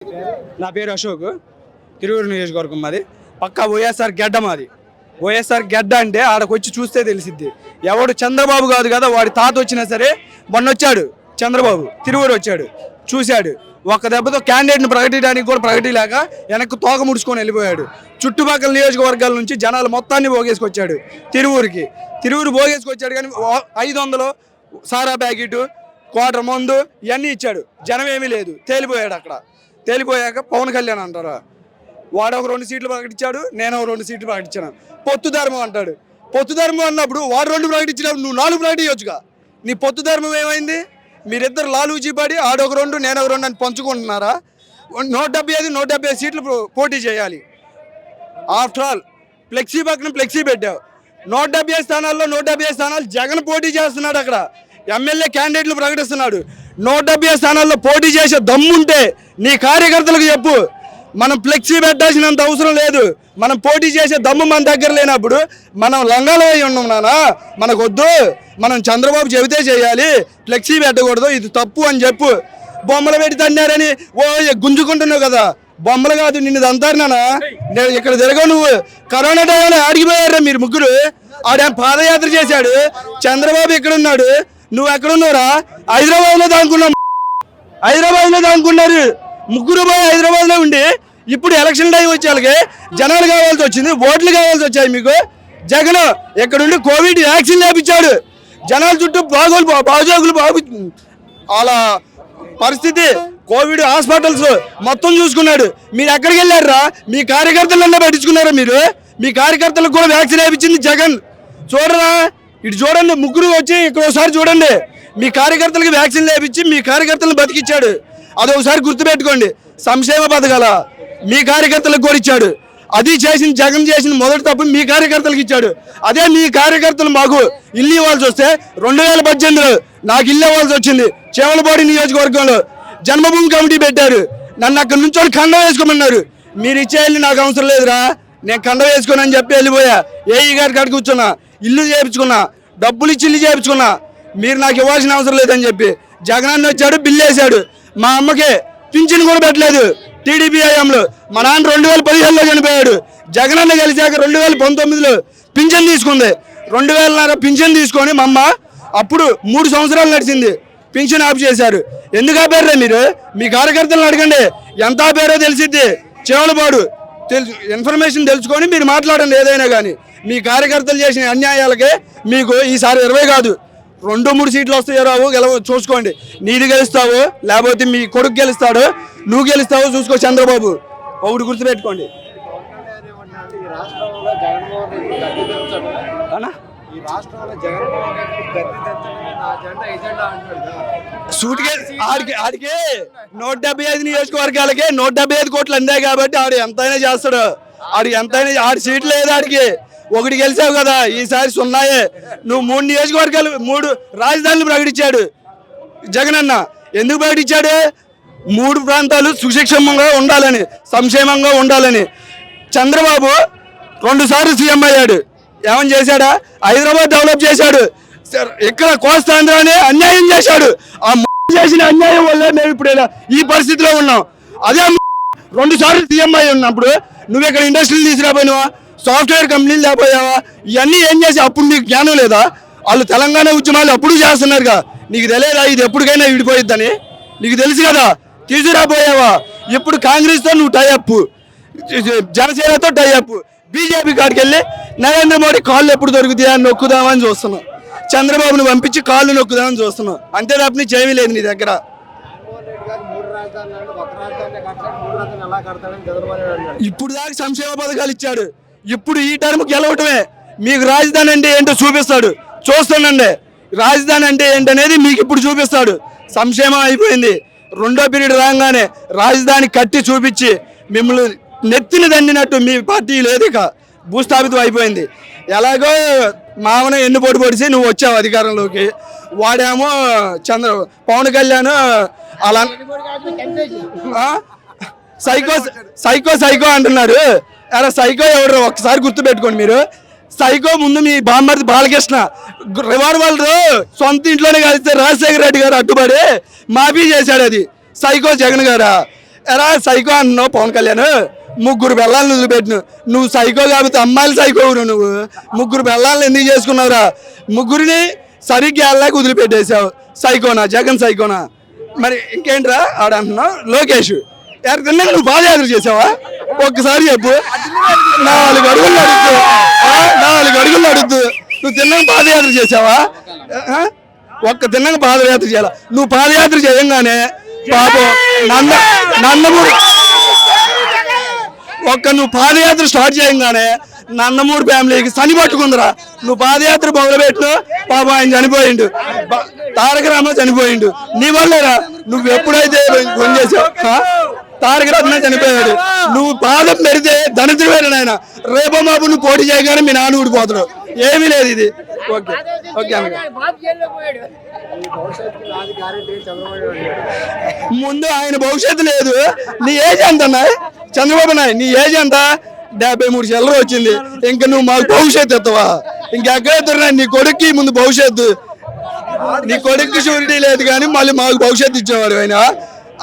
నా పేరు అశోక్. తిరువురు నియోజకవర్గం మాది. పక్కా వైఎస్ఆర్ గెడ్డ మాది. వైఎస్ఆర్ గెడ్డ అంటే ఆడకొచ్చి చూస్తే తెలిసిద్ది. ఎవడు చంద్రబాబు కాదు కదా, వాడి తాత వచ్చినా సరే. మొన్న వచ్చాడు చంద్రబాబు, తిరువురు వచ్చాడు, చూశాడు. ఒక్క దెబ్బతో క్యాండిడేట్ని ప్రకటించడానికి కూడా ప్రకటిలేక వెనక్కి తోక ముడుచుకొని వెళ్ళిపోయాడు. చుట్టుపక్కల నియోజకవర్గాల నుంచి జనాలు మొత్తాన్ని పోగేసుకొచ్చాడు తిరువురికి. తిరువురు పోగేసుకొచ్చాడు కానీ 500 సారా ప్యాకెట్, క్వార్టర్ మందు ఇవన్నీ ఇచ్చాడు. జనం ఏమీ లేదు, తేలిపోయాడు. అక్కడ తేలిపోయాక పవన్ కళ్యాణ్ అంటారా, వాడు ఒక 2 సీట్లు ప్రకటించాడు, నేను ఒక 2 సీట్లు ప్రకటించాను. పొత్తు ధర్మం అంటాడు. పొత్తు ధర్మం అన్నప్పుడు వాడు 2 ప్రకటించినప్పుడు నువ్వు 4 ప్రకటించవచ్చుగా. నీ పొత్తు ధర్మం ఏమైంది? మీరిద్దరు లాలూచి పడి ఆడొక 2 నేను ఒక 2 అని పంచుకుంటున్నారా? 175 సీట్లు పోటీ చేయాలి. ఆఫ్టర్ ఆల్ ఫ్లెక్సీ పక్కన ఫ్లెక్సీ పెట్టావు. 175 స్థానాల్లో 175 స్థానాలు జగన్ పోటీ చేస్తున్నాడు. అక్కడ ఎమ్మెల్యే క్యాండిడేట్లు ప్రకటిస్తున్నాడు. 175 స్థానాల్లో పోటీ చేసే దమ్ముంటే నీ కార్యకర్తలకు చెప్పు. మనం ఫ్లెక్సీ పెట్టాల్సినంత అవసరం లేదు. మనం పోటీ చేసే దమ్ము మన దగ్గర లేనప్పుడు మనం లంగాలు అయి ఉన్నాం నానా, మనకు వద్దు, మనం చంద్రబాబు చెబితే చేయాలి, ఫ్లెక్సీ పెట్టకూడదు, ఇది తప్పు అని చెప్పు. బొమ్మలు పెట్టి తన్నారని గుంజుకుంటున్నావు కదా, బొమ్మలు కాదు నిన్ను తంతారు నానా. నేను ఇక్కడ తిరగవు. నువ్వు కరోనా టైంలో ఆడిగిపోయారా మీరు ముగ్గురు? ఆడ పాదయాత్ర చేశాడు. చంద్రబాబు ఎక్కడున్నాడు, నువ్వు ఎక్కడున్నారా? హైదరాబాద్లో దానుకున్నారు ముగ్గురు. పోయి హైదరాబాద్లో ఉండి ఇప్పుడు ఎలక్షన్ టైం వచ్చేళ్ళకి జనాలు కావాల్సి వచ్చింది, ఓట్లు కావాల్సి వచ్చాయి మీకు. జగన్ ఎక్కడుండి కోవిడ్ వ్యాక్సిన్ లేపించాడు. జనాల చుట్టూ బాగోగులు అలా పరిస్థితి. కోవిడ్ హాస్పిటల్స్ మొత్తం చూసుకున్నాడు. మీరు ఎక్కడికి వెళ్ళారా? మీ కార్యకర్తలన్నా పట్టించుకున్నారా మీరు? మీ కార్యకర్తలకు కూడా వ్యాక్సిన్ వేయించింది జగన్. చూడరా, ఇటు చూడండి, ముగ్గురు వచ్చి ఇక్కడ ఒకసారి చూడండి. మీ కార్యకర్తలకు వ్యాక్సిన్ లేపించి మీ కార్యకర్తలను బతికిచ్చాడు. అదొకసారి గుర్తుపెట్టుకోండి. సంక్షేమ పథకాల మీ కార్యకర్తలకు కూడా ఇచ్చాడు. అది చేసిన జగన్ చేసిన మొదటి తప్పు మీ కార్యకర్తలకు ఇచ్చాడు. అదే మీ కార్యకర్తలు మాకు ఇల్లు ఇవ్వాల్సి వస్తే 2018లో నాకు ఇల్లు ఇవ్వాల్సి వచ్చింది. చేవలపాడు నియోజకవర్గంలో జన్మభూమి కమిటీ పెట్టారు. నన్ను అక్కడ నుంచి కండ వేసుకోమన్నారు. మీరు ఇచ్చే ఇల్లు నాకు అవసరం లేదురా, నేను కండ వేసుకోనని చెప్పి వెళ్ళిపోయా. ఏఈ గారి కాడ కూర్చున్నా, ఇల్లు చేయించుకున్నా, డబ్బులు ఇచ్చి ఇల్లు చేయించుకున్నా. మీరు నాకు ఇవ్వాల్సిన అవసరం లేదని చెప్పి జగన్ వచ్చాడు, బిల్లు వేసాడు. మా అమ్మకి పింఛన్ కూడా పెట్టలేదు టీడీపీ హయాంలో. మా నాన్న 2015లో చనిపోయాడు. జగన్ అన్న కలిసాక 2019లో పింఛన్ తీసుకుంది. 2000 పింఛన్ తీసుకొని మా అమ్మ అప్పుడు 3 సంవత్సరాలు నడిచింది. పింఛన్ ఆఫ్ చేశారు. ఎందుకు ఆపారా మీరు? మీ కార్యకర్తలను అడగండి, ఎంత ఆపారో తెలిసిద్ది. చేవలపాడు ఇన్ఫర్మేషన్ తెలుసుకొని మీరు మాట్లాడండి ఏదైనా కానీ. మీ కార్యకర్తలు చేసిన అన్యాయాలకే మీకు ఈసారి 20 కాదు 2-3 సీట్లు వస్తాయో రావు చూసుకోండి. నీది గెలుస్తావు, లేకపోతే మీ కొడుకు గెలుస్తాడు, నువ్వు గెలుస్తావు చూసుకో. చంద్రబాబు ఒకటి గుర్తుపెట్టుకోండి. సూటిగా ఆడికి 175 నియోజకవర్గాలకి 175 కోట్లు అందాయి కాబట్టి ఆడు ఎంతైనా చేస్తాడు. ఆడి సీట్లు లేదు ఆడికి. ఒకటి గెలిచావు కదా, ఈసారి 0. నువ్వు 3 నియోజకవర్గాలు 3 రాజధానులు ప్రకటించాడు జగన్ అన్న. ఎందుకు ప్రకటించాడు? 3 ప్రాంతాలు సుశిక్షమంగా ఉండాలని, సంక్షేమంగా ఉండాలని. చంద్రబాబు 2 సార్లు సీఎం అయ్యాడు. ఏమని చేశాడా? హైదరాబాద్ డెవలప్ చేశాడు. ఇక్కడ కోస్తాంధ్రాన్ని అన్యాయం చేశాడు. ఆ చేసిన అన్యాయం వల్ల మేము ఇప్పుడు ఈ పరిస్థితిలో ఉన్నాం. అదే 2 సార్లు సీఎం అయ్యి ఉన్నప్పుడు నువ్వు ఇక్కడ ఇండస్ట్రీలు తీసుకురాపోయినావా, సాఫ్ట్వేర్ కంపెనీలు లేకపోయావా? ఇవన్నీ ఏం చేసి అప్పుడు నీకు జ్ఞానం లేదా? వాళ్ళు తెలంగాణ ఉద్యమాలు అప్పుడు చేస్తున్నారుగా, నీకు తెలియదా ఇది ఎప్పటికైనా విడిపోయిద్దని? నీకు తెలుసు కదా, తీసుకురాపోయావా? ఇప్పుడు కాంగ్రెస్తో నువ్వు టైఅప్, జనసేనతో టైఅప్, బీజేపీ కాడికి వెళ్ళి నరేంద్ర మోడీ కాళ్ళు ఎప్పుడు దొరుకుతాయా అని నొక్కుదామని చూస్తున్నావు. చంద్రబాబును పంపించి కాళ్ళు నొక్కుదామని చూస్తున్నావు. అంతే తప్ప నీ చేయమీ లేదు నీ దగ్గర. ఇప్పుడు దాకా సంక్షేమ పథకాలు ఇచ్చాడు. ఇప్పుడు ఈ టర్మ్ గెలవటమే. మీకు రాజధాని అంటే ఏంటో చూపిస్తాడు. చూస్తానండి, రాజధాని అంటే ఏంటనేది మీకు ఇప్పుడు చూపిస్తాడు. సంక్షేమం అయిపోయింది. 2వ పీరియడ్ రాగానే రాజధాని కట్టి చూపించి మిమ్మల్ని నెత్తిని దండినట్టు మీ పార్టీ లేదు, ఇక భూస్థాపితం అయిపోయింది. ఎలాగో మామన ఎన్నుపోటు పొడిచి నువ్వు వచ్చావు అధికారంలోకి. వాడేమో పవన్ కళ్యాణ్ అలా సైకో అంటున్నారు. అలా సైకో ఎవరు ఒక్కసారి గుర్తుపెట్టుకోండి మీరు. సైకో ముందు మీ బామ్మర్ది బాలకృష్ణ రివాల్వర్ సొంత ఇంట్లోనే కలిస్తే రాజశేఖర రెడ్డి గారు అడ్డుపడి మాఫీ చేశాడు. అది సైకో జగన్ గారా? ఎరా సైకో అన్నావు పవన్ కళ్యాణ్, ముగ్గురు పిల్లల్ని వదిలిపెట్టిను. నువ్వు సైకో కాబట్టి అమ్మాయిలు సైకోవురు. నువ్వు ముగ్గురు పిల్లల్ని ఎందుకు చేసుకున్నావురా? ముగ్గురిని సరిగ్గా వెళ్ళాక వదిలిపెట్టేశావు. సైకోనా? జగన్ సైకోనా? మరి ఇంకేంట్రా ఆడ అంటున్నావు? లోకేష్ ఎవరు తిన్నాక నువ్వు పాదయాత్ర చేసావా? ఒక్కసారి చెప్పు. 4 అడుగులు అడుగుతూ 4 అడుగులు అడుగుతూ నువ్వు తిన్నాక పాదయాత్ర చేసావా? తిన్నాక పాదయాత్ర చేయాల. నువ్వు పాదయాత్ర చేయంగానే పాపం నందమూరి నువ్వు పాదయాత్ర స్టార్ట్ చేయంగానే నందమూరి ఫ్యామిలీకి శని పట్టుకుందిరా. నువ్వు పాదయాత్ర మొదలుపెట్టిన పాపం ఆయన చనిపోయిండు. తారక రామ చనిపోయిండు నీ వల్లేరా. నువ్వు ఎప్పుడైతే ఫోన్ చేసావు తారక రామ చనిపోయాడు. నువ్వు పాదం పెడితే దళితుడు ఆయన. రేపో మాపు నువ్వు పోటీ చేయగానే మీ నాన్న ఊడిపోతాడు. ఏమీ లేదు ఇది. ఓకే ఓకే ముందు ఆయన భవిష్యత్తు లేదు. నీ ఏజ్ ఎంత అన్నా? చంద్రబాబు నాయుడు నీ ఏజ్ ఎంత? 73 చిల్లర వచ్చింది. ఇంకా నువ్వు మాకు భవిష్యత్తు ఎత్తవా? ఇంకెక్కడెత్తున్నా? నీ కొడుక్కి ముందు భవిష్యత్తు. నీ కొడుక్కి షూరిటీ లేదు కానీ మళ్ళీ మాకు భవిష్యత్తు ఇచ్చేవాడు ఆయన.